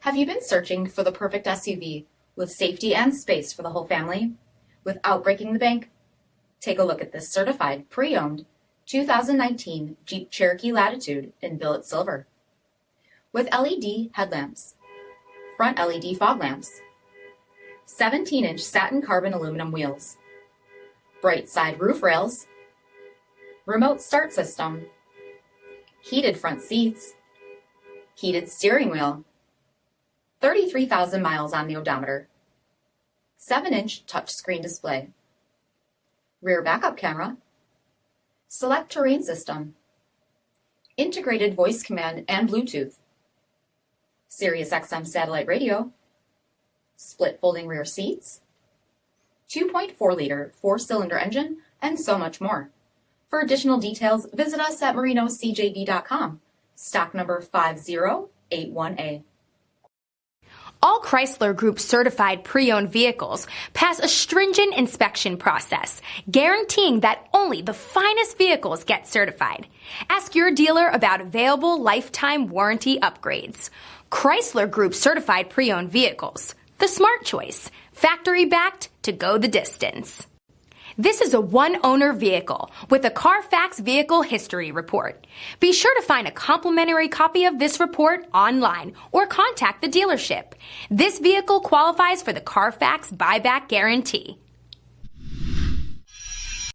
Have you been searching for the perfect SUV with safety and space for the whole family without breaking the bank? Take a look at this certified, pre-owned 2019 Jeep Cherokee Latitude in billet silver. With LED headlamps, front LED fog lamps, 17-inch satin carbon aluminum wheels, bright side roof rails, remote start system, heated front seats, heated steering wheel, 33,000 miles on the odometer, 7-inch touchscreen display, rear backup camera, SELEC-TERRAIN system, integrated voice command and Bluetooth, Sirius XM satellite radio, split folding rear seats, 2.4-liter 4-cylinder engine, and so much more. For additional details, visit us at marinocjb.com, stock number 5081A. All Chrysler Group certified pre-owned vehicles pass a stringent inspection process, guaranteeing that only the finest vehicles get certified. Ask your dealer about available lifetime warranty upgrades. Chrysler Group certified pre-owned vehicles, the smart choice, factory backed to go the distance. This is a one-owner vehicle with a CARFAX vehicle history report. Be sure to find a complimentary copy of this report online or contact the dealership. This vehicle qualifies for the CARFAX buyback guarantee.